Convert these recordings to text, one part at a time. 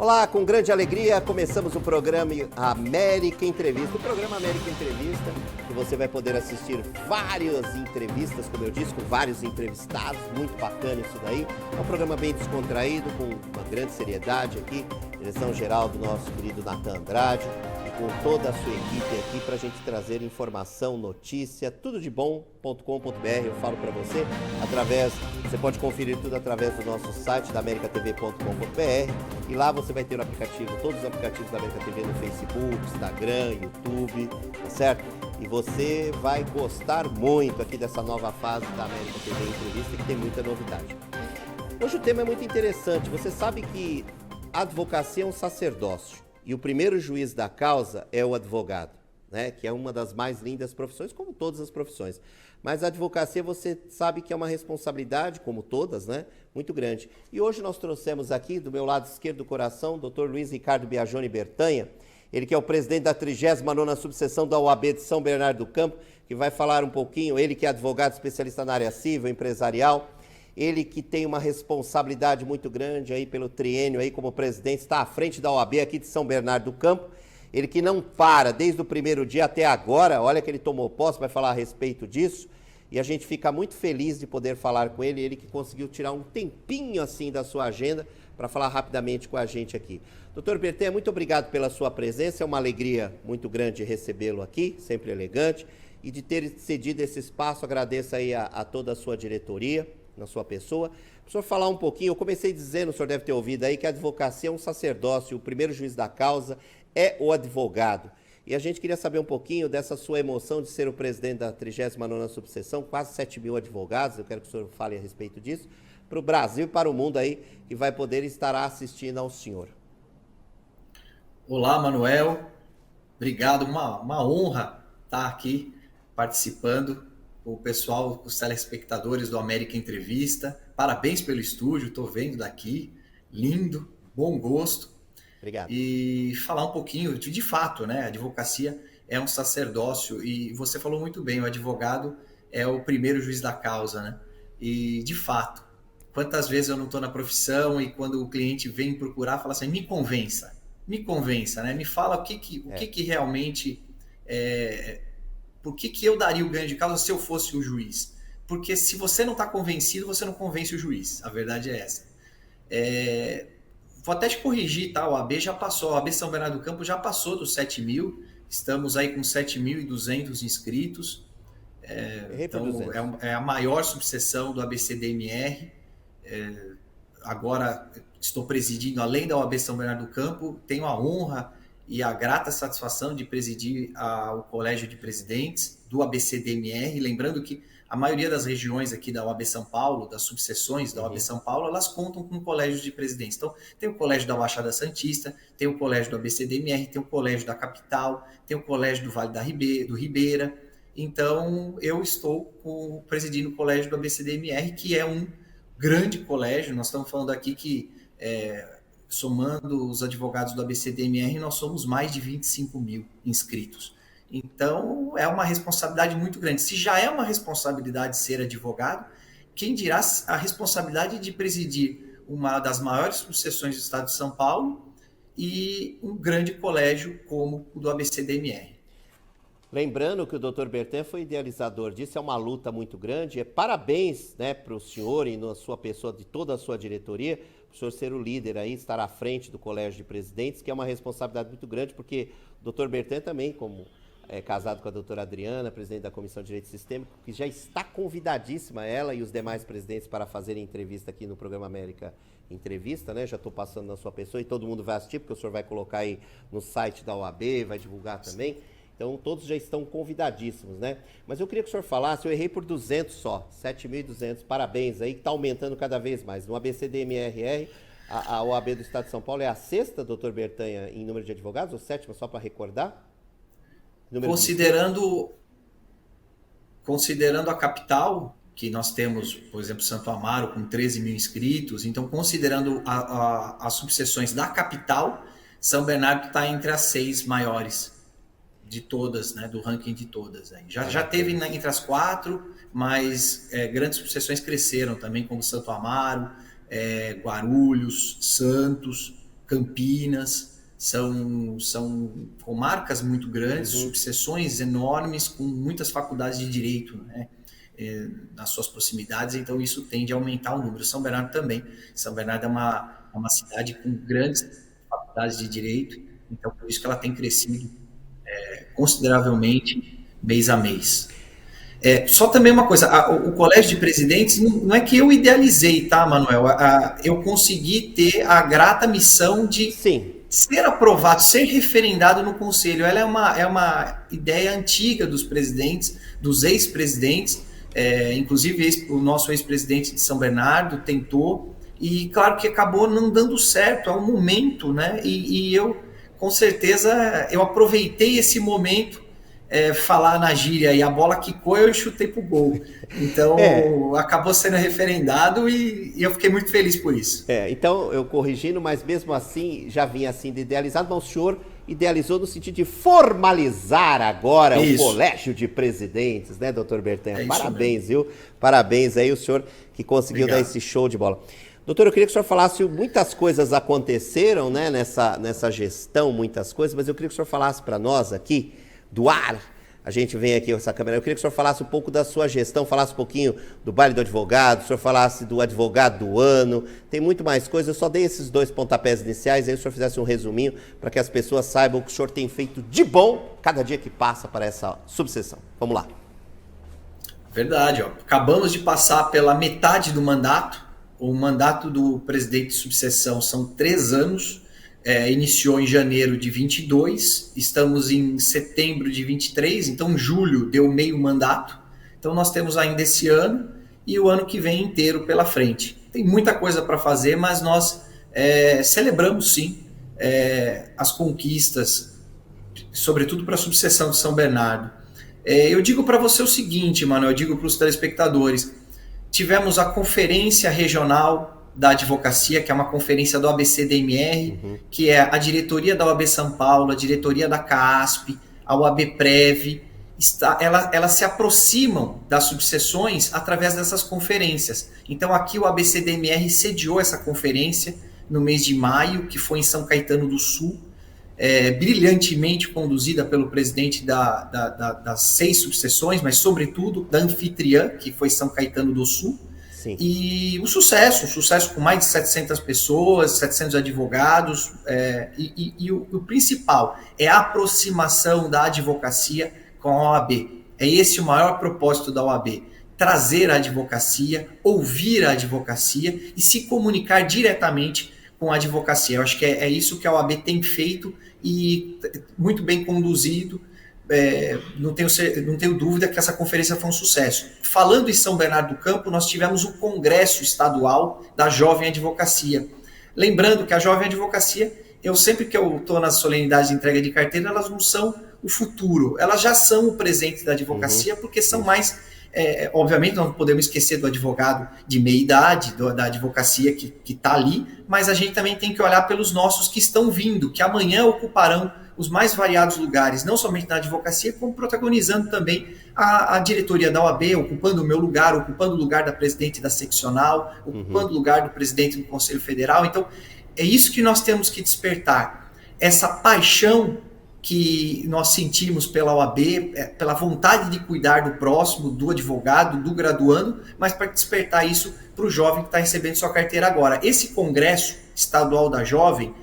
Olá, com grande alegria começamos o programa América Entrevista. O programa América Entrevista, que você vai poder assistir várias entrevistas, como eu disse, com vários entrevistados, muito bacana isso daí. É um programa bem descontraído, com uma grande seriedade aqui, direção geral do nosso querido Natan Andrade, e com toda a sua equipe aqui para a gente trazer informação, notícia, tudo de bom.com.br. Eu falo para você, você pode conferir tudo através do nosso site da americatv.com.br, e lá você vai ter o aplicativo, todos os aplicativos da América TV no Facebook, Instagram, YouTube, tá certo? E você vai gostar muito aqui dessa nova fase da América TV Entrevista, que tem muita novidade. Hoje o tema é muito interessante. Você sabe que a advocacia é um sacerdócio e o primeiro juiz da causa é o advogado, né? Que é uma das mais lindas profissões, como todas as profissões. Mas a advocacia, você sabe que é uma responsabilidade, como todas, né? Muito grande. E hoje nós trouxemos aqui, do meu lado esquerdo do coração, o Dr. Luiz Ricardo Biagione Bertanha, ele que é o presidente da 39ª subseção da OAB de São Bernardo do Campo, que vai falar um pouquinho, ele que é advogado especialista na área civil, empresarial, ele que tem uma responsabilidade muito grande aí pelo triênio aí como presidente, está à frente da OAB aqui de São Bernardo do Campo, ele que não para desde o primeiro dia até agora, olha que ele tomou posse, vai falar a respeito disso, e a gente fica muito feliz de poder falar com ele, ele que conseguiu tirar um tempinho assim da sua agenda para falar rapidamente com a gente aqui. Doutor Bertanha, muito obrigado pela sua presença, é uma alegria muito grande recebê-lo aqui, sempre elegante, e de ter cedido esse espaço, agradeço aí a toda a sua diretoria, na sua pessoa. Para o senhor falar um pouquinho, eu comecei dizendo, o senhor deve ter ouvido aí, que a advocacia é um sacerdócio, o primeiro juiz da causa é o advogado. E a gente queria saber um pouquinho dessa sua emoção de ser o presidente da 39ª subseção, quase 7 mil advogados, eu quero que o senhor fale a respeito disso, para o Brasil e para o mundo aí, que vai poder estar assistindo ao senhor. Olá, Manuel. Obrigado, uma honra estar aqui participando com o pessoal, os telespectadores do América Entrevista. Parabéns pelo estúdio, estou vendo daqui, lindo, bom gosto. Obrigado. E falar um pouquinho de fato, né? A advocacia é um sacerdócio e você falou muito bem, o advogado é o primeiro juiz da causa, né? E de fato, quantas vezes eu não estou na profissão e quando o cliente vem procurar, fala assim, me convença, né? Me fala o que realmente por que eu daria o ganho de causa se eu fosse o juiz? Porque se você não está convencido, você não convence o juiz. A verdade é essa. Vou até te corrigir, tá? O AB já passou, a OAB São Bernardo do Campo já passou dos 7 mil, estamos aí com 7.200 inscritos, então é a maior subseção do ABCDMR, agora estou presidindo, além da OAB São Bernardo do Campo, tenho a honra e a grata satisfação de presidir o Colégio de Presidentes do ABCDMR, lembrando que a maioria das regiões aqui da OAB São Paulo, das subseções da OAB São Paulo, elas contam com colégios de presidentes. Então, tem o colégio da Baixada Santista, tem o colégio do ABCDMR, tem o colégio da Capital, tem o colégio do Vale do Ribeira. Então, eu estou presidindo o colégio do ABCDMR, que é um grande colégio. Nós estamos falando aqui que, somando os advogados do ABCDMR, nós somos mais de 25 mil inscritos. Então, é uma responsabilidade muito grande. Se já é uma responsabilidade ser advogado, quem dirá a responsabilidade de presidir uma das maiores subseções do estado de São Paulo e um grande colégio como o do ABCDMR. Lembrando que o Dr. Bertanha foi idealizador disso, é uma luta muito grande. Parabéns, né, para o senhor e na sua pessoa, de toda a sua diretoria, para o senhor ser o líder aí, estar à frente do Colégio de Presidentes, que é uma responsabilidade muito grande, porque o Dr. Bertanha também, como casado com a doutora Adriana, presidente da Comissão de Direito Sistêmico, que já está convidadíssima, ela e os demais presidentes, para fazerem entrevista aqui no programa América Entrevista, né? Já estou passando na sua pessoa e todo mundo vai assistir, porque o senhor vai colocar aí no site da OAB, vai divulgar também. Então, todos já estão convidadíssimos, né? Mas eu queria que o senhor falasse, eu errei por 200 só, 7.200, parabéns aí, que está aumentando cada vez mais. No ABCDMRR, a OAB do Estado de São Paulo é a 6ª, doutor Bertanha, em número de advogados, ou 7ª, só para recordar? Considerando a capital, que nós temos, por exemplo, Santo Amaro com 13 mil inscritos, então considerando as subseções da capital, São Bernardo está entre as 6 maiores de todas, né, do ranking de todas. Já teve entre as 4, mas grandes subseções cresceram também, como Santo Amaro, Guarulhos, Santos, Campinas, são comarcas muito grandes, subseções enormes, com muitas faculdades de direito, né, nas suas proximidades, então isso tende a aumentar o número. São Bernardo também. São Bernardo é uma cidade com grandes faculdades de direito, então por isso que ela tem crescido consideravelmente mês a mês. Só também uma coisa, o Colégio de Presidentes não é que eu idealizei, tá, Manuel? Eu consegui ter a grata missão de ser aprovado, ser referendado no Conselho. Ela é uma ideia antiga dos presidentes, dos ex-presidentes, inclusive o nosso ex-presidente de São Bernardo tentou, e claro que acabou não dando certo, é um momento, né? E eu, com certeza, eu aproveitei esse momento, falar na gíria, e a bola quicou, eu chutei pro gol. Então, acabou sendo referendado e eu fiquei muito feliz por isso. Então, eu corrigindo, mas mesmo assim, já vinha assim de idealizado, mas o senhor idealizou no sentido de formalizar agora o Colégio de Presidentes, né, doutor Bertanha? Parabéns, viu? Parabéns aí, o senhor que conseguiu dar esse show de bola. Doutor, eu queria que o senhor falasse, muitas coisas aconteceram, né, nessa gestão, muitas coisas, mas eu queria que o senhor falasse para nós aqui, do ar, a gente vem aqui com essa câmera, eu queria que o senhor falasse um pouco da sua gestão, falasse um pouquinho do baile do advogado, o senhor falasse do advogado do ano, tem muito mais coisas, eu só dei esses 2 pontapés iniciais, aí o senhor fizesse um resuminho para que as pessoas saibam o que o senhor tem feito de bom cada dia que passa para essa subseção. Vamos lá. Verdade, acabamos de passar pela metade do mandato, o mandato do presidente de subseção são 3 anos, iniciou em janeiro de 22, estamos em setembro de 23, então julho deu meio mandato, então nós temos ainda esse ano e o ano que vem inteiro pela frente. Tem muita coisa para fazer, mas nós celebramos sim as conquistas, sobretudo para a subseção de São Bernardo. Eu digo para você o seguinte, Manuel, eu digo para os telespectadores, tivemos a conferência regional da advocacia, que é uma conferência do ABCDMR, que é a diretoria da OAB São Paulo, a diretoria da CASP, a OAB Prev, elas se aproximam das subseções através dessas conferências. Então aqui o ABCDMR sediou essa conferência no mês de maio, que foi em São Caetano do Sul, brilhantemente conduzida pelo presidente das 6 subseções, mas sobretudo da anfitriã, que foi São Caetano do Sul. Sim. E um sucesso com mais de 700 pessoas, 700 advogados, e o principal é a aproximação da advocacia com a OAB. É esse o maior propósito da OAB, trazer a advocacia, ouvir a advocacia e se comunicar diretamente com a advocacia. Eu acho que é isso que a OAB tem feito e muito bem conduzido. Não tenho dúvida que essa conferência foi um sucesso. Falando em São Bernardo do Campo, nós tivemos o Congresso Estadual da Jovem Advocacia. Lembrando que a Jovem Advocacia, sempre que eu estou nas solenidades de entrega de carteira, elas não são o futuro, elas já são o presente da advocacia, porque são mais... obviamente não podemos esquecer do advogado de meia idade, da advocacia que está ali, mas a gente também tem que olhar pelos nossos que estão vindo, que amanhã ocuparão os mais variados lugares, não somente na advocacia, como protagonizando também a diretoria da OAB, ocupando o meu lugar, ocupando o lugar da presidente da seccional, ocupando o lugar do presidente do Conselho Federal. Então, é isso que nós temos que despertar, essa paixão que nós sentimos pela OAB, pela vontade de cuidar do próximo, do advogado, do graduando, mas para despertar isso para o jovem que está recebendo sua carteira agora. Esse Congresso Estadual da Jovem,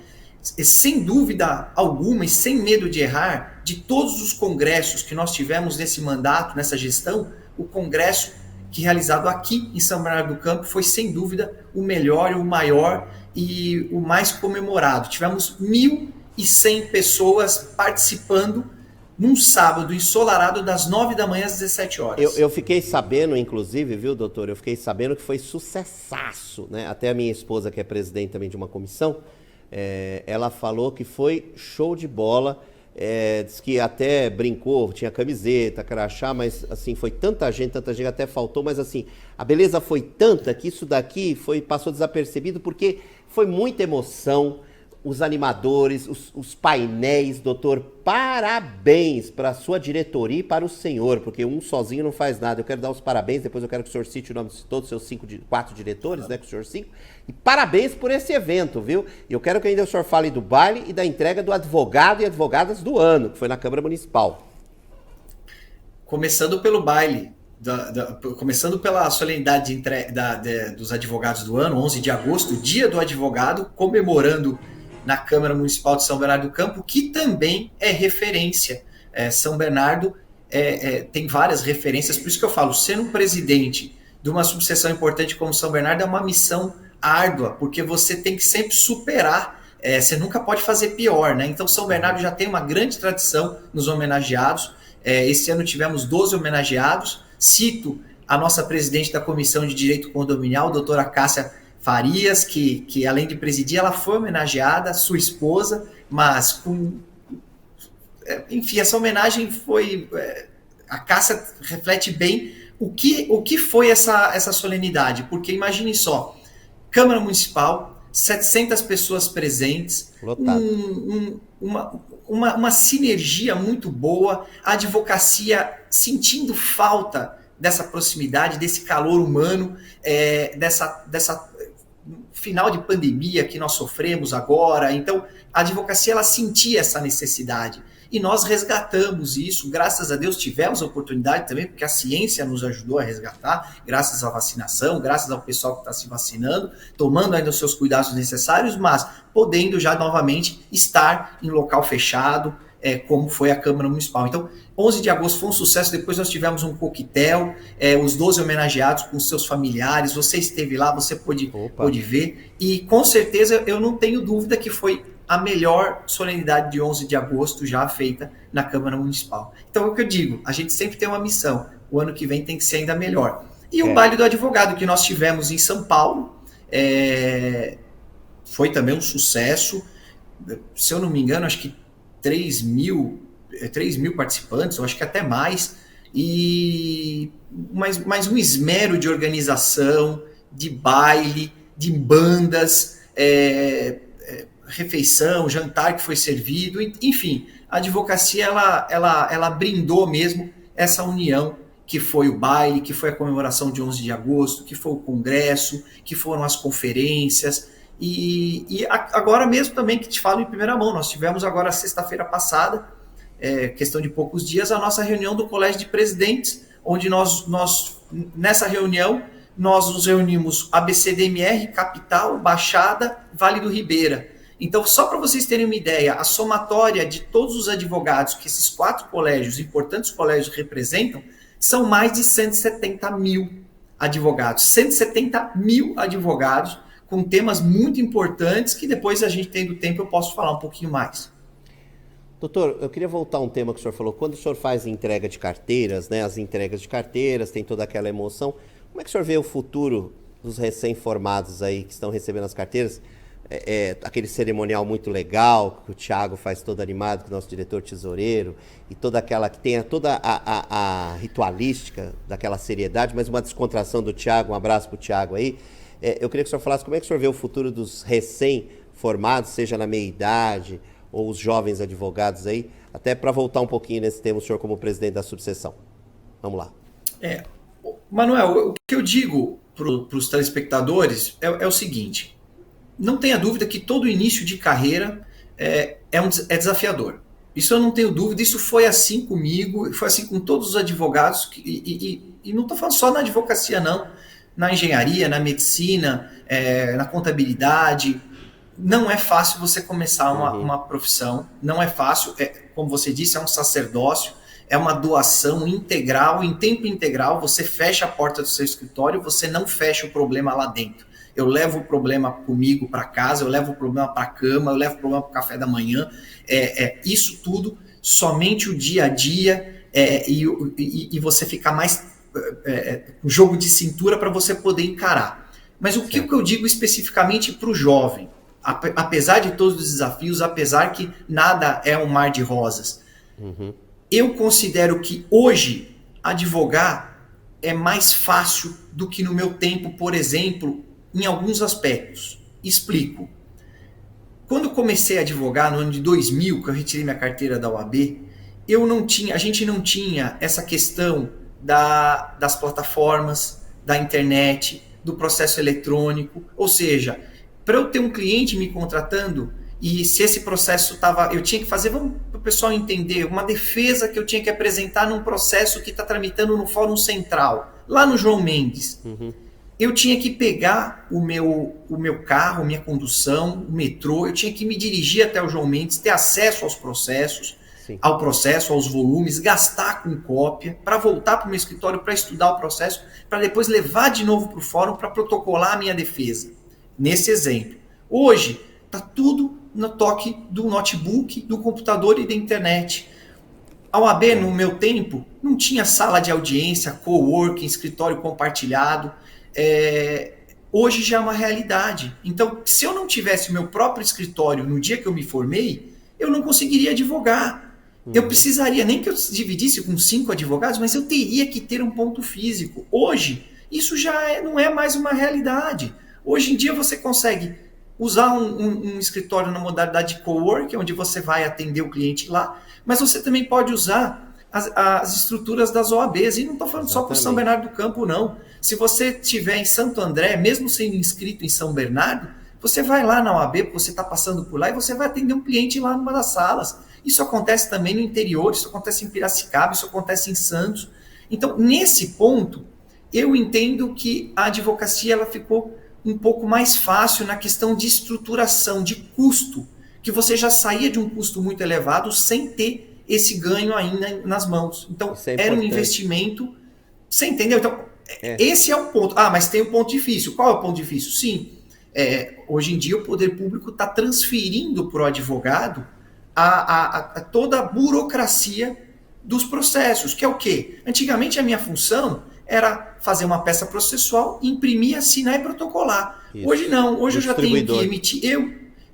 sem dúvida alguma e sem medo de errar, de todos os congressos que nós tivemos nesse mandato, nessa gestão, o congresso que realizado aqui em São Bernardo do Campo foi sem dúvida o melhor, o maior e o mais comemorado. Tivemos 1.100 pessoas participando num sábado ensolarado das 9 da manhã às 17 horas. Eu fiquei sabendo, inclusive, viu, doutor? Eu fiquei sabendo que foi sucessaço, né? Até a minha esposa, que é presidente também de uma comissão, ela falou que foi show de bola, diz que até brincou, tinha camiseta, crachá, mas assim, foi tanta gente até faltou, mas assim, a beleza foi tanta que isso daqui passou desapercebido, porque foi muita emoção, os animadores, os painéis, doutor, parabéns para a sua diretoria e para o senhor, porque um sozinho não faz nada. Eu quero dar os parabéns, depois eu quero que o senhor cite o nome de todos os seus 4 diretores, né, que o senhor 5, e parabéns por esse evento, viu? Eu quero que ainda o senhor fale do baile e da entrega do advogado e advogadas do ano, que foi na Câmara Municipal. Começando pelo baile, começando pela solenidade dos advogados do ano, 11 de agosto, dia do advogado, comemorando na Câmara Municipal de São Bernardo do Campo, que também é referência. São Bernardo tem várias referências, por isso que eu falo, sendo um presidente de uma subseção importante como São Bernardo é uma missão árdua, porque você tem que sempre superar, você nunca pode fazer pior, né? Então São Bernardo já tem uma grande tradição nos homenageados. Esse ano tivemos 12 homenageados. Cito a nossa presidente da Comissão de Direito Condominial, doutora Cássia Farias, que além de presidir, ela foi homenageada, sua esposa, mas enfim, essa homenagem foi... A Cássia reflete bem o que foi essa solenidade, porque imaginem só, Câmara Municipal, 700 pessoas presentes, uma sinergia muito boa, a advocacia sentindo falta dessa proximidade, desse calor humano, dessa final de pandemia que nós sofremos agora. Então, a advocacia ela sentia essa necessidade. E nós resgatamos isso, graças a Deus tivemos a oportunidade também, porque a ciência nos ajudou a resgatar, graças à vacinação, graças ao pessoal que está se vacinando, tomando ainda os seus cuidados necessários, mas podendo já novamente estar em local fechado, como foi a Câmara Municipal. Então, 11 de agosto foi um sucesso, depois nós tivemos um coquetel, os 12 homenageados com seus familiares, você esteve lá, você pôde ver, e com certeza eu não tenho dúvida que foi a melhor solenidade de 11 de agosto já feita na Câmara Municipal. Então é o que eu digo, a gente sempre tem uma missão, o ano que vem tem que ser ainda melhor. E o baile do advogado que nós tivemos em São Paulo, foi também um sucesso, se eu não me engano, acho que 3 mil participantes, eu acho que até mais, e mais um esmero de organização, de baile, de bandas, refeição, jantar que foi servido, enfim, a advocacia ela brindou mesmo essa união que foi o baile, que foi a comemoração de 11 de agosto, que foi o congresso, que foram as conferências, e agora mesmo também que te falo em primeira mão, nós tivemos agora sexta-feira passada, questão de poucos dias, a nossa reunião do Colégio de Presidentes, onde nós nessa reunião, nós nos reunimos ABCDMR, Capital, Baixada, Vale do Ribeira. Então, só para vocês terem uma ideia, a somatória de todos os advogados que esses 4 colégios, importantes colégios, representam, são mais de 170 mil advogados. 170 mil advogados com temas muito importantes que depois a gente tendo tempo eu posso falar um pouquinho mais. Doutor, eu queria voltar a um tema que o senhor falou. Quando o senhor faz entrega de carteiras, né, as entregas de carteiras, tem toda aquela emoção. Como é que o senhor vê o futuro dos recém-formados aí que estão recebendo as carteiras? Aquele cerimonial muito legal que o Thiago faz todo animado, que o nosso diretor tesoureiro, e toda aquela que tem toda a ritualística daquela seriedade, mas uma descontração do Thiago, um abraço pro Thiago aí. Eu queria que o senhor falasse como é que o senhor vê o futuro dos recém-formados, seja na meia-idade ou os jovens advogados aí, até para voltar um pouquinho nesse tema, o senhor como presidente da subseção. Vamos lá. Manuel, o que eu digo para os telespectadores é o seguinte: não tenha dúvida que todo início de carreira é desafiador. Isso eu não tenho dúvida, isso foi assim comigo, foi assim com todos os advogados, e não estou falando só na advocacia não, na engenharia, na medicina, na contabilidade. Não é fácil você começar uma profissão, não é fácil, como você disse, é um sacerdócio, é uma doação integral, em tempo integral, você fecha a porta do seu escritório, você não fecha o problema lá dentro. Eu levo o problema comigo para casa, eu levo o problema para a cama, eu levo o problema para o café da manhã. Isso tudo, somente o dia a dia, e você ficar mais jogo de cintura para você poder encarar. Mas o que eu digo especificamente para o jovem? Apesar de todos os desafios, apesar que nada é um mar de rosas, eu considero que hoje advogar é mais fácil do que no meu tempo, por exemplo, em alguns aspectos. Explico. quando comecei a advogar, no ano de 2000, que eu retirei minha carteira da OAB, a gente não tinha essa questão das plataformas, da internet, do processo eletrônico. Ou seja, para eu ter um cliente me contratando, e se esse processo eu tinha que fazer, vamos para o pessoal entender, uma defesa que eu tinha que apresentar num processo que está tramitando no Fórum Central, lá no João Mendes. Uhum. Eu tinha que pegar o meu carro, minha condução, o metrô, eu tinha que me dirigir até o João Mendes, ter acesso aos processos, ao processo, aos volumes, gastar com cópia, para voltar para o meu escritório para estudar o processo, para depois levar de novo para o fórum para protocolar a minha defesa. Nesse exemplo. Hoje, está tudo no toque do notebook, do computador e da internet. A OAB, no meu tempo, não tinha sala de audiência, coworking, escritório compartilhado. Hoje já é uma realidade. Então, se eu não tivesse o meu próprio escritório no dia que eu me formei, eu não conseguiria advogar. Eu precisaria, nem que eu dividisse com 5 advogados, mas eu teria que ter um ponto físico. Hoje, isso já não é mais uma realidade. Hoje em dia você consegue usar um escritório na modalidade de coworking, onde você vai atender o cliente lá, mas você também pode usar as estruturas das OABs. E não estou falando só por São Bernardo do Campo, não. Se você estiver em Santo André, mesmo sendo inscrito em São Bernardo, você vai lá na OAB, porque você está passando por lá, e você vai atender um cliente lá numa das salas. Isso acontece também no interior, isso acontece em Piracicaba, isso acontece em Santos. Então, nesse ponto, eu entendo que a advocacia ela ficou um pouco mais fácil na questão de estruturação, de custo, que você já saía de um custo muito elevado sem ter esse ganho ainda nas mãos. Então, era um investimento, você entendeu? Então, esse é o ponto. Mas tem um ponto difícil. Qual é o ponto difícil? Sim, hoje em dia o poder público está transferindo para o advogado a toda a burocracia dos processos, que é o quê? Antigamente a minha função era fazer uma peça processual, imprimir, assinar e protocolar. Isso. Hoje não, hoje eu já tenho que emitir,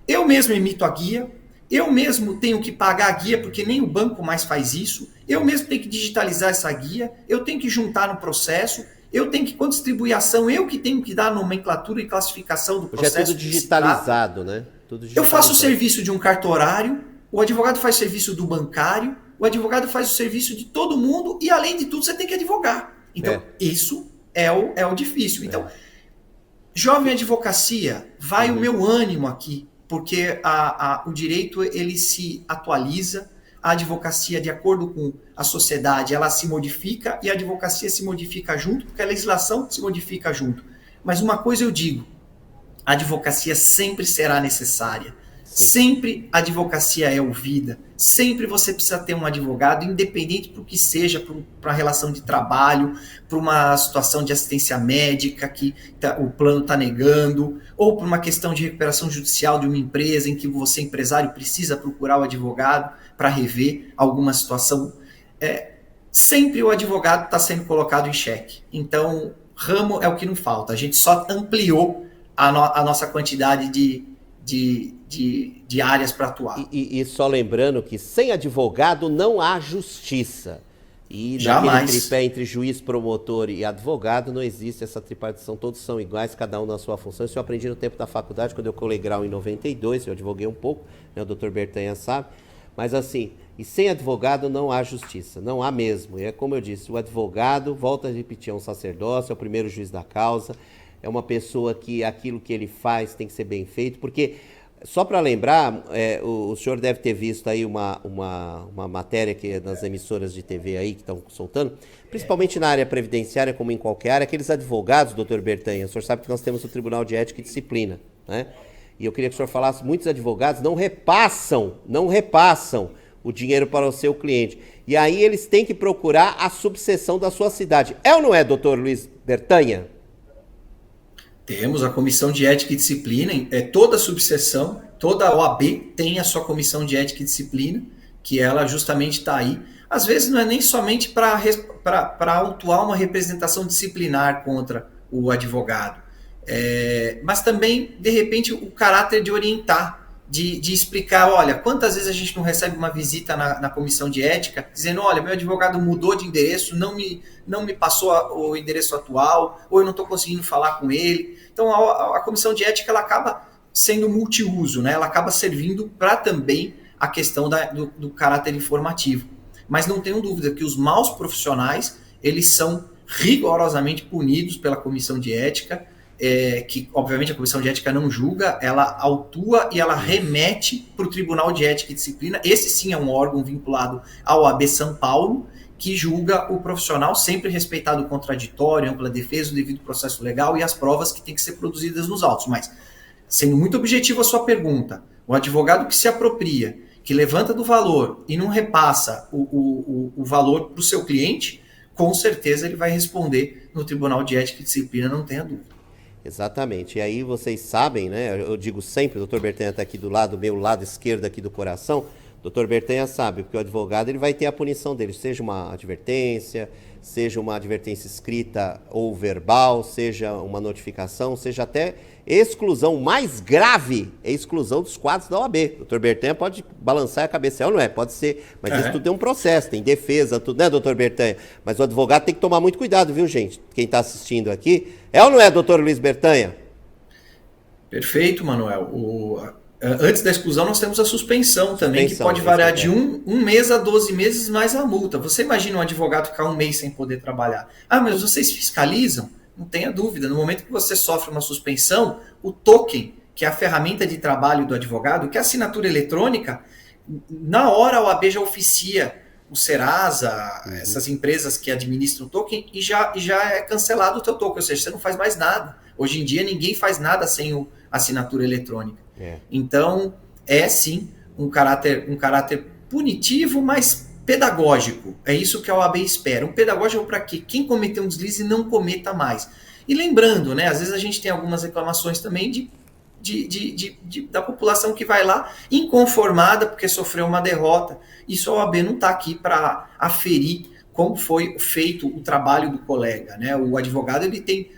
eu mesmo emito a guia, eu mesmo tenho que pagar a guia, porque nem o banco mais faz isso, eu mesmo tenho que digitalizar essa guia, eu tenho que juntar no processo, eu tenho que, quando distribuir ação, eu que tenho que dar a nomenclatura e classificação do processo. Já é tudo digitalizado, né? Tudo digitalizado. Eu faço o serviço de um cartorário, o advogado faz o serviço do bancário, o advogado faz o serviço de todo mundo e, além de tudo, você tem que advogar. Então, isso é o difícil. Então, jovem advocacia, vai o meu ânimo aqui, porque o direito ele se atualiza, a advocacia, de acordo com a sociedade, ela se modifica e a advocacia se modifica junto, porque a legislação se modifica junto. Mas uma coisa eu digo, a advocacia sempre será necessária. Sempre a advocacia é ouvida, sempre você precisa ter um advogado, independente para o que seja, para a relação de trabalho, para uma situação de assistência médica que o plano está negando, ou para uma questão de recuperação judicial de uma empresa em que você, empresário, precisa procurar o advogado para rever alguma situação. Sempre o advogado está sendo colocado em xeque. Então, ramo é o que não falta. A gente só ampliou a nossa quantidade de áreas para atuar. E só lembrando que sem advogado não há justiça. E jamais. Naquele tripé entre juiz, promotor e advogado não existe essa tripartição, todos são iguais, cada um na sua função. Isso eu aprendi no tempo da faculdade, quando eu colei grau em 92, eu advoguei um pouco, né, o doutor Bertanha sabe, mas assim, e sem advogado não há justiça, não há mesmo. E é como eu disse, o advogado, volta a repetir, é um sacerdócio, é o primeiro juiz da causa, é uma pessoa que aquilo que ele faz tem que ser bem feito, porque... Só para lembrar, o senhor deve ter visto aí uma matéria que nas emissoras de TV aí que estão soltando, principalmente na área previdenciária, como em qualquer área, aqueles advogados, doutor Bertanha, o senhor sabe que nós temos o Tribunal de Ética e Disciplina, né? E eu queria que o senhor falasse, muitos advogados não repassam o dinheiro para o seu cliente. E aí eles têm que procurar a subseção da sua cidade. É ou não é, doutor Luiz Bertanha? Temos a comissão de ética e disciplina, toda subseção, toda OAB tem a sua comissão de ética e disciplina, que ela justamente está aí. Às vezes não é nem somente para autuar uma representação disciplinar contra o advogado, mas também, de repente, o caráter de orientar, de explicar, olha, quantas vezes a gente não recebe uma visita na comissão de ética, dizendo, olha, meu advogado mudou de endereço, não me passou o endereço atual, ou eu não estou conseguindo falar com ele. Então a comissão de ética ela acaba sendo multiuso, né? Ela acaba servindo para também a questão do caráter informativo. Mas não tenho dúvida que os maus profissionais, eles são rigorosamente punidos pela comissão de ética, que obviamente a comissão de ética não julga, ela autua e ela remete para o Tribunal de Ética e Disciplina. Esse sim é um órgão vinculado ao OAB São Paulo, que julga o profissional, sempre respeitado o contraditório, ampla defesa, o devido processo legal e as provas que têm que ser produzidas nos autos. Mas, sendo muito objetivo a sua pergunta, o advogado que se apropria, que levanta do valor e não repassa o valor para o seu cliente, com certeza ele vai responder no Tribunal de Ética e Disciplina, não tenha dúvida. Exatamente. E aí vocês sabem, né? Eu digo sempre, o doutor Bertanha está aqui do lado, meu lado esquerdo aqui do coração. O doutor Bertanha sabe, porque o advogado ele vai ter a punição dele, seja uma advertência escrita ou verbal, seja uma notificação, seja até exclusão. O mais grave é a exclusão dos quadros da OAB. O doutor Bertanha pode balançar a cabeça, ou não é? Pode ser, mas isso tudo tem um processo, tem defesa, tudo, né, doutor Bertanha? Mas o advogado tem que tomar muito cuidado, viu, gente? Quem está assistindo aqui, é ou não é, doutor Luiz Bertanha? Perfeito, Manuel. Antes da exclusão, nós temos a suspensão também, que pode variar de um mês a 12 meses mais a multa. Você imagina um advogado ficar um mês sem poder trabalhar? Ah, mas vocês fiscalizam? Não tenha dúvida. No momento que você sofre uma suspensão, o token, que é a ferramenta de trabalho do advogado, que é a assinatura eletrônica, na hora a OAB já oficia o Serasa, essas empresas que administram o token, e já é cancelado o teu token, ou seja, você não faz mais nada. Hoje em dia ninguém faz nada sem a assinatura eletrônica. Então, é sim um caráter punitivo, mas pedagógico. É isso que a OAB espera. Um pedagógico para que quem cometeu um deslize não cometa mais. E lembrando, né, às vezes a gente tem algumas reclamações também da população que vai lá inconformada porque sofreu uma derrota. Isso a OAB não está aqui para aferir como foi feito o trabalho do colega, né? O advogado ele tem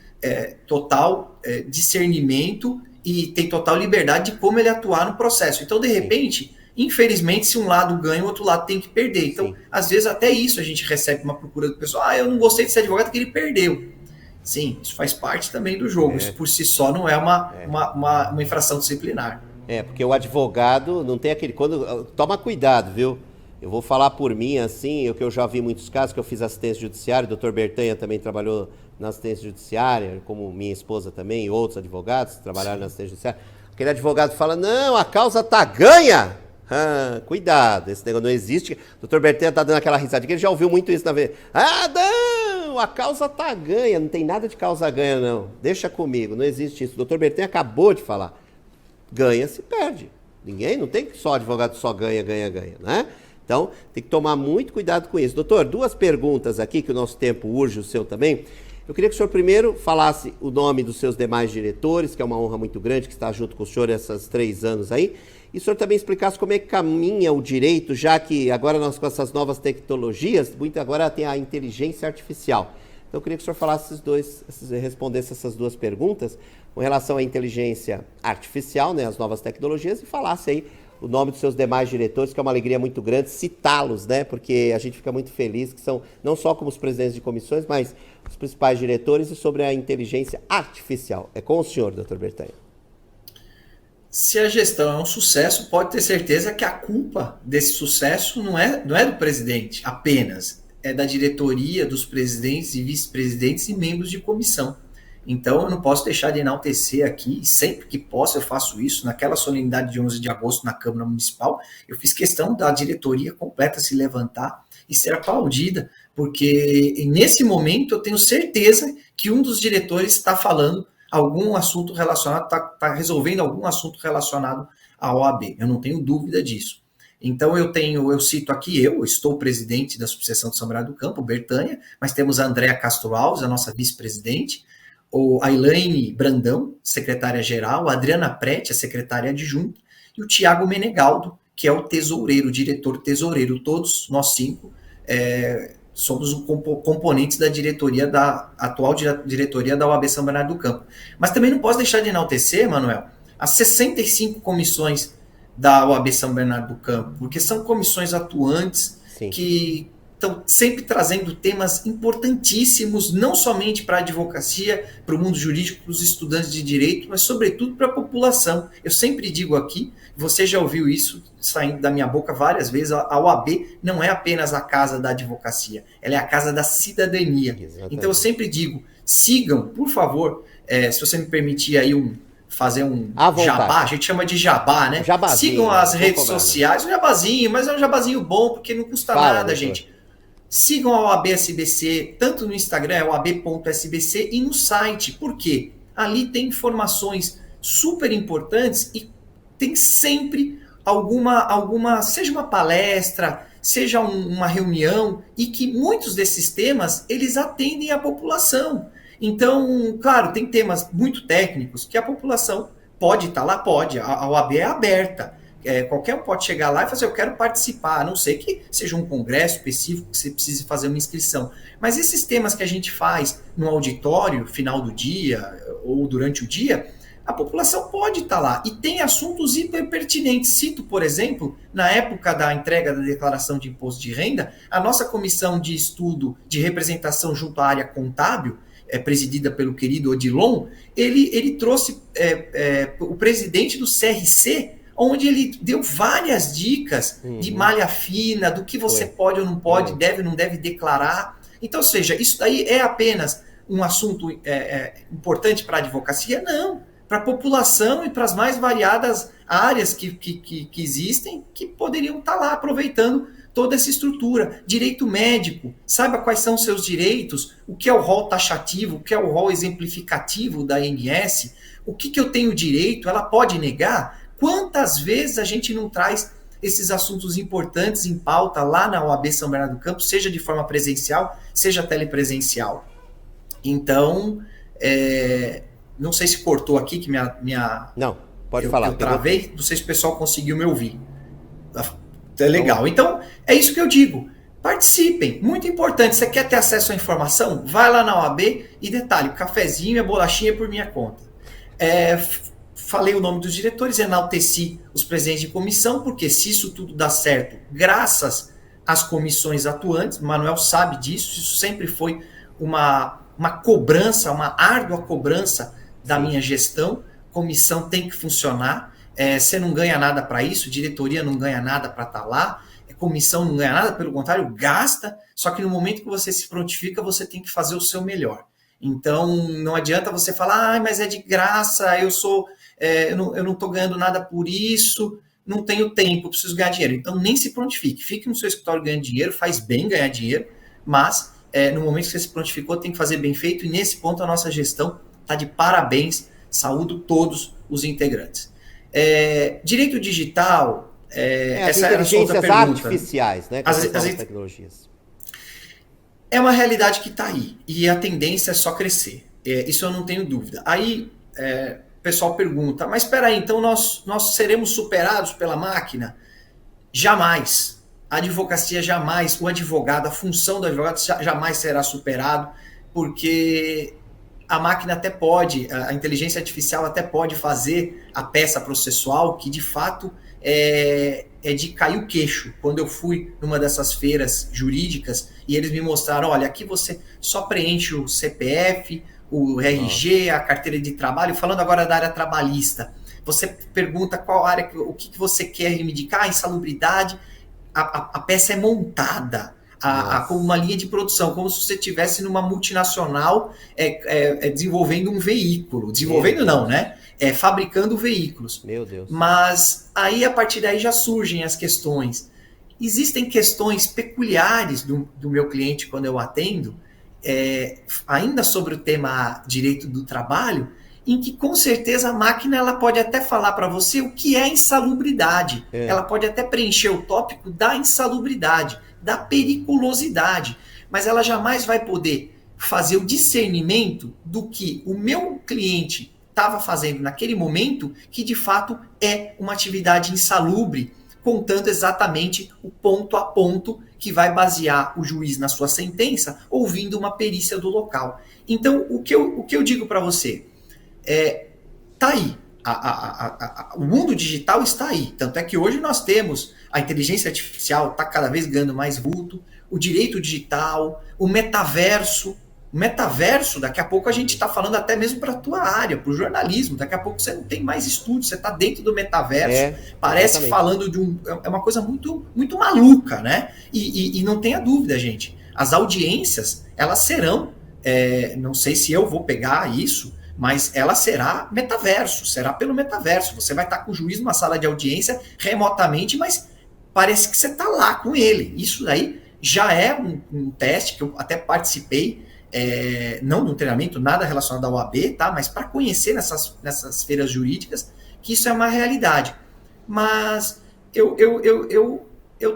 total discernimento e tem total liberdade de como ele atuar no processo. Então, de repente, infelizmente, se um lado ganha, o outro lado tem que perder. Então, às vezes, até isso a gente recebe uma procura do pessoal. Eu não gostei de ser advogado porque ele perdeu. Sim, isso faz parte também do jogo. Isso por si só não é uma infração disciplinar. Porque o advogado não tem aquele... Toma cuidado, viu? Eu vou falar por mim, assim, que eu já vi muitos casos, que eu fiz assistência judiciária, o doutor Bertanha também trabalhou na assistência judiciária, como minha esposa também, e outros advogados trabalharam na assistência judiciária. Aquele advogado fala, não, a causa tá ganha. Cuidado, esse negócio não existe. O doutor Bertanha tá dando aquela risadinha, ele já ouviu muito isso na vez. Não, a causa tá ganha, não tem nada de causa ganha, não. Deixa comigo, não existe isso. O doutor Bertanha acabou de falar. Ganha se perde. Não tem só advogado só ganha, né? Então, tem que tomar muito cuidado com isso. Doutor, 2 perguntas aqui, que o nosso tempo urge, o seu também. Eu queria que o senhor primeiro falasse o nome dos seus demais diretores, que é uma honra muito grande que está junto com o senhor esses 3 anos aí. E o senhor também explicasse como é que caminha o direito, já que agora nós com essas novas tecnologias, muito agora tem a inteligência artificial. Então eu queria que o senhor falasse respondesse essas 2 perguntas com relação à inteligência artificial, né, as novas tecnologias, e falasse aí o nome dos seus demais diretores, que é uma alegria muito grande citá-los, né? Porque a gente fica muito feliz que são, não só como os presidentes de comissões, mas os principais diretores, e sobre a inteligência artificial. É com o senhor, doutor Bertanha. Se a gestão é um sucesso, pode ter certeza que a culpa desse sucesso não é do presidente apenas, é da diretoria, dos presidentes e vice-presidentes e membros de comissão. Então, eu não posso deixar de enaltecer aqui, e sempre que posso eu faço isso. Naquela solenidade de 11 de agosto na Câmara Municipal, eu fiz questão da diretoria completa se levantar e ser aplaudida, porque nesse momento eu tenho certeza que um dos diretores está falando algum assunto relacionado, está resolvendo algum assunto relacionado à OAB. Eu não tenho dúvida disso. Então eu cito aqui, eu estou presidente da subseção de São Bernardo do Campo, Bertanha, mas temos a Andréa Castro Alves, a nossa vice-presidente, a Elaine Brandão, secretária-geral, a Adriana Prete, a secretária adjunta, e o Tiago Menegaldo, que é o tesoureiro, o diretor tesoureiro. Todos nós 5 somos componentes da diretoria, da atual diretoria da OAB São Bernardo do Campo. Mas também não posso deixar de enaltecer, Manuel, as 65 comissões da OAB São Bernardo do Campo, porque são comissões atuantes que estão sempre trazendo temas importantíssimos, não somente para a advocacia, para o mundo jurídico, para os estudantes de direito, mas sobretudo para a população. Eu sempre digo aqui, você já ouviu isso saindo da minha boca várias vezes, a OAB não é apenas a casa da advocacia, ela é a casa da cidadania. Exatamente. Então eu sempre digo, sigam, por favor, se você me permitir aí fazer um jabá, a gente chama de jabá, né? Sigam as redes sociais, um jabazinho, mas é um jabazinho bom, porque não custa nada, gente. Sigam a OAB SBC, tanto no Instagram, oab.sbc, e no site. Por quê? Ali tem informações super importantes e tem sempre alguma seja uma palestra, seja uma reunião, e que muitos desses temas, eles atendem a população. Então, claro, tem temas muito técnicos que a população pode estar lá, pode. A OAB é aberta. Qualquer um pode chegar lá e fazer, eu quero participar, a não ser que seja um congresso específico que você precise fazer uma inscrição. Mas esses temas que a gente faz no auditório, final do dia ou durante o dia, a população pode estar lá. E tem assuntos hiper pertinentes. Cito, por exemplo, na época da entrega da declaração de imposto de renda, a nossa comissão de estudo de representação junto à área contábil, presidida pelo querido Odilon, ele trouxe o presidente do CRC, onde ele deu várias dicas de malha fina, do que você pode ou não pode, deve ou não deve declarar. Então, ou seja, isso daí é apenas um assunto importante para a advocacia? Não, para a população e para as mais variadas áreas que existem, que poderiam estar lá aproveitando toda essa estrutura. Direito médico, saiba quais são os seus direitos, o que é o rol taxativo, o que é o rol exemplificativo da ANS, o que eu tenho direito, ela pode negar? Quantas vezes a gente não traz esses assuntos importantes em pauta lá na OAB São Bernardo do Campo, seja de forma presencial, seja telepresencial? Então, não sei se cortou aqui, que minha não, pode falar. Eu travei, não sei se o pessoal conseguiu me ouvir. É legal. Então, é isso que eu digo. Participem, muito importante. Você quer ter acesso à informação? Vai lá na OAB e detalhe, o cafezinho e a bolachinha é por minha conta. Falei o nome dos diretores, enalteci os presidentes de comissão, porque se isso tudo dá certo, graças às comissões atuantes, o Manuel sabe disso, isso sempre foi uma cobrança, uma árdua cobrança da minha gestão. Comissão tem que funcionar, você não ganha nada para isso, diretoria não ganha nada para estar lá, comissão não ganha nada, pelo contrário, gasta, só que no momento que você se prontifica, você tem que fazer o seu melhor. Então, não adianta você falar, mas é de graça, eu não estou ganhando nada por isso, não tenho tempo, preciso ganhar dinheiro. Então, nem se prontifique. Fique no seu escritório ganhando dinheiro, faz bem ganhar dinheiro, mas no momento que você se prontificou, tem que fazer bem feito, e nesse ponto a nossa gestão está de parabéns, saúdo todos os integrantes. Direito digital, essa era a sua outra pergunta. Artificiais, né? As tecnologias. É uma realidade que está aí, e a tendência é só crescer. Isso eu não tenho dúvida. Aí, o pessoal pergunta, mas espera aí, então nós seremos superados pela máquina? Jamais. A advocacia jamais, o advogado, a função do advogado jamais será superado, porque a máquina até pode, a inteligência artificial até pode fazer a peça processual que de fato é de cair o queixo. Quando eu fui numa dessas feiras jurídicas e eles me mostraram, olha, aqui você só preenche o CPF, o RG, a carteira de trabalho, falando agora da área trabalhista. Você pergunta qual área, o que você quer reivindicar, insalubridade, a peça é montada como uma linha de produção, como se você estivesse numa multinacional desenvolvendo um veículo. Desenvolvendo não, né? Fabricando veículos. Meu Deus. Mas aí, a partir daí, já surgem as questões. Existem questões peculiares do meu cliente quando eu atendo, ainda sobre o tema direito do trabalho, em que com certeza a máquina ela pode até falar para você o que é insalubridade. Ela pode até preencher o tópico da insalubridade, da periculosidade, mas ela jamais vai poder fazer o discernimento do que o meu cliente estava fazendo naquele momento, que de fato é uma atividade insalubre, contando exatamente o ponto a ponto que vai basear o juiz na sua sentença, ouvindo uma perícia do local. Então, o que eu digo para você tá aí. o mundo digital está aí. Tanto é que hoje nós temos a inteligência artificial, está cada vez ganhando mais vulto, o direito digital, o metaverso. O metaverso, daqui a pouco a gente está falando até mesmo para a tua área, para o jornalismo. Daqui a pouco você não tem mais estúdio, você está dentro do metaverso. Parece exatamente. Falando de é uma coisa muito, muito maluca, né? E não tenha dúvida, gente. As audiências, elas serão, não sei se eu vou pegar isso, mas ela será metaverso, será pelo metaverso. Você vai estar com o juiz numa sala de audiência remotamente, mas parece que você está lá com ele. Isso daí já é um teste que eu até participei, não no treinamento, nada relacionado ao OAB, tá? Mas para conhecer nessas feiras jurídicas, que isso é uma realidade. Mas eu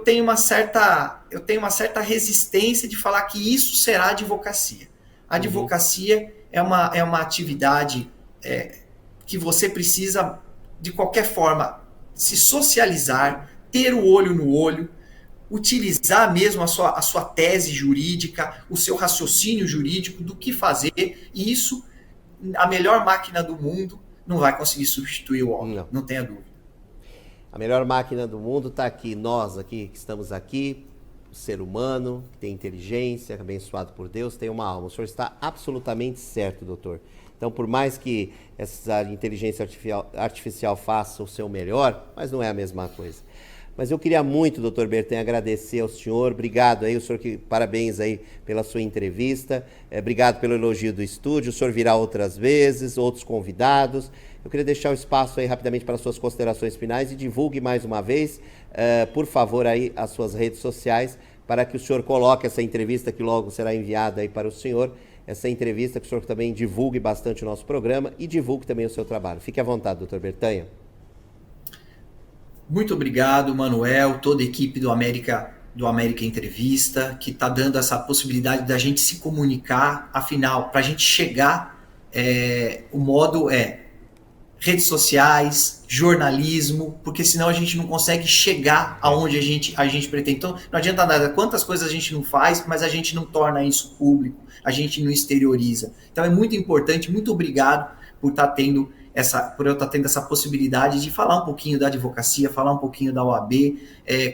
tenho uma certa resistência de falar que isso será advocacia. A advocacia é uma atividade que você precisa, de qualquer forma, se socializar, ter o olho no olho, utilizar mesmo a sua tese jurídica, o seu raciocínio jurídico do que fazer, e isso, a melhor máquina do mundo não vai conseguir substituir o homem, não tenha dúvida. A melhor máquina do mundo está aqui, nós aqui, que estamos aqui, o ser humano, que tem inteligência, abençoado por Deus, tem uma alma. O senhor está absolutamente certo, doutor. Então, por mais que essa inteligência artificial faça o seu melhor, mas não é a mesma coisa. Mas eu queria muito, doutor Bertanha, agradecer ao senhor. Obrigado aí, o senhor parabéns aí pela sua entrevista. Obrigado pelo elogio do estúdio. O senhor virá outras vezes, outros convidados. Eu queria deixar o espaço aí rapidamente para as suas considerações finais e divulgue mais uma vez, por favor, aí as suas redes sociais, para que o senhor coloque essa entrevista que logo será enviada aí para o senhor. Essa entrevista, que o senhor também divulgue bastante o nosso programa e divulgue também o seu trabalho. Fique à vontade, doutor Bertanha. Muito obrigado, Manuel, toda a equipe do América Entrevista, que está dando essa possibilidade da gente se comunicar. Afinal, para a gente chegar, o modo redes sociais, jornalismo, porque senão a gente não consegue chegar aonde a gente pretende. Então, não adianta nada, quantas coisas a gente não faz, mas a gente não torna isso público, a gente não exterioriza. Então, é muito importante, muito obrigado por eu estar tendo essa possibilidade de falar um pouquinho da advocacia, falar um pouquinho da OAB.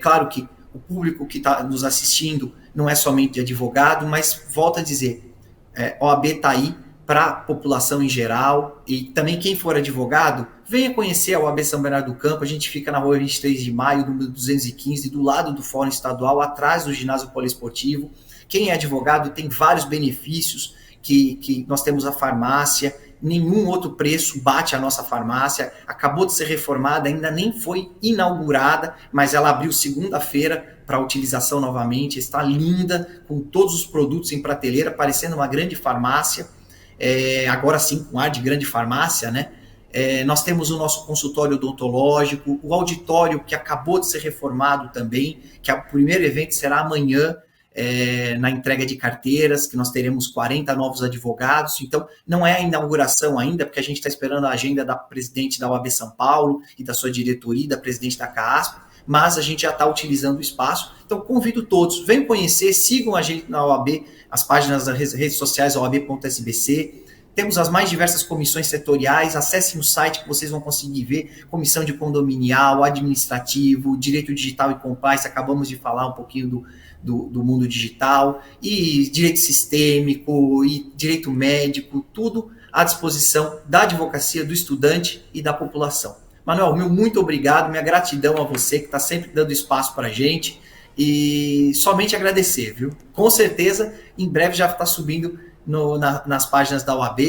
Claro que o público que está nos assistindo não é somente de advogado, mas volto a dizer, OAB está aí para a população em geral, e também quem for advogado, venha conhecer a OAB São Bernardo do Campo. A gente fica na rua 23 de maio, número 215, do lado do Fórum Estadual, atrás do ginásio poliesportivo. Quem é advogado tem vários benefícios, que nós temos a farmácia, nenhum outro preço bate a nossa farmácia, acabou de ser reformada, ainda nem foi inaugurada, mas ela abriu segunda-feira para utilização novamente, está linda, com todos os produtos em prateleira, parecendo uma grande farmácia, agora sim com ar de grande farmácia, né? Nós temos o nosso consultório odontológico, o auditório que acabou de ser reformado também, que o primeiro evento será amanhã, na entrega de carteiras, que nós teremos 40 novos advogados. Então, não é a inauguração ainda, porque a gente está esperando a agenda da presidente da OAB São Paulo e da sua diretoria, da presidente da CAASP, mas a gente já está utilizando o espaço. Então, convido todos, venham conhecer, sigam a gente na OAB, as páginas das redes sociais, oab.sbc. Temos as mais diversas comissões setoriais, acessem o site que vocês vão conseguir ver, comissão de condominial, administrativo, direito digital e compliance, acabamos de falar um pouquinho do mundo digital, e direito sistêmico, e direito médico, tudo à disposição da advocacia, do estudante e da população. Manuel, meu muito obrigado, minha gratidão a você que está sempre dando espaço para a gente, e somente agradecer, viu? Com certeza, em breve já está subindo nas páginas da OAB,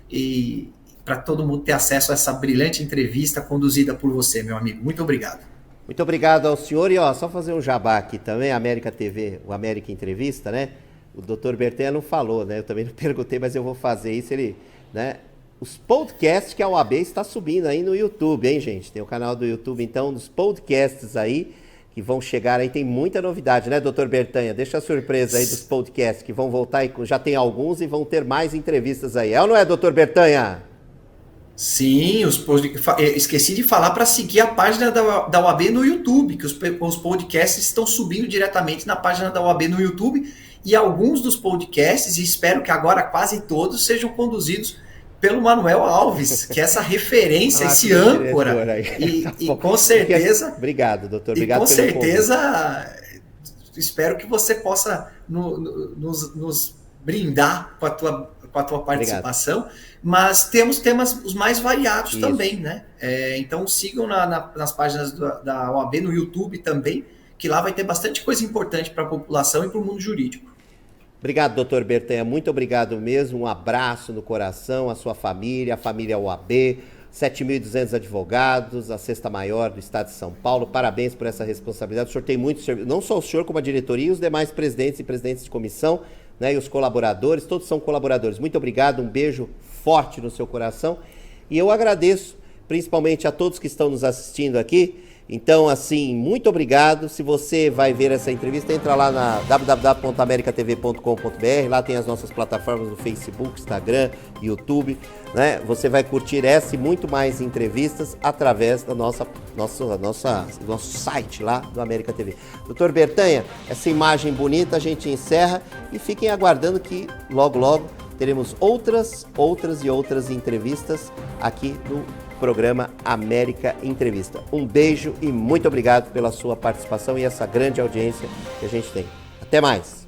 e para todo mundo ter acesso a essa brilhante entrevista conduzida por você, meu amigo. Muito obrigado. Muito obrigado ao senhor. E só fazer um jabá aqui também, a América TV, o América Entrevista, né? O doutor Bertanha não falou, né? Eu também não perguntei, mas eu vou fazer isso. Né? Os podcasts que a OAB está subindo aí no YouTube, hein, gente? Tem o canal do YouTube, então, dos podcasts aí, que vão chegar aí. Tem muita novidade, né, doutor Bertanha? Deixa a surpresa aí dos podcasts que vão voltar, e já tem alguns e vão ter mais entrevistas aí. É ou não é, doutor Bertanha? Sim, esqueci de falar para seguir a página da OAB no YouTube, que os podcasts estão subindo diretamente na página da OAB no YouTube, e alguns dos podcasts, e espero que agora quase todos, sejam conduzidos pelo Manuel Alves, que é essa referência, esse âncora. E com certeza... Obrigado, doutor. Obrigado com certeza, espero que você possa nos brindar com a tua participação. Obrigado. Mas temos temas os mais variados também, né? Então sigam nas páginas da OAB, no YouTube também, que lá vai ter bastante coisa importante para a população e para o mundo jurídico. Obrigado, doutor Bertanha. Muito obrigado mesmo. Um abraço no coração, a sua família, a família OAB, 7.200 advogados, a sexta maior do estado de São Paulo. Parabéns por essa responsabilidade. O senhor tem muito serviço, não só o senhor, como a diretoria e os demais presidentes e presidentes de comissão, né, e os colaboradores, todos são colaboradores. Muito obrigado, um beijo forte no seu coração. E eu agradeço principalmente a todos que estão nos assistindo aqui. Então, assim, muito obrigado. Se você vai ver essa entrevista, entra lá na www.americatv.com.br. Lá tem as nossas plataformas no Facebook, Instagram, YouTube, né? Você vai curtir essa e muito mais entrevistas através da nosso site lá do América TV. Doutor Bertanha, essa imagem bonita a gente encerra e fiquem aguardando que logo, logo teremos outras entrevistas aqui no programa América Entrevista. Um beijo e muito obrigado pela sua participação e essa grande audiência que a gente tem. Até mais!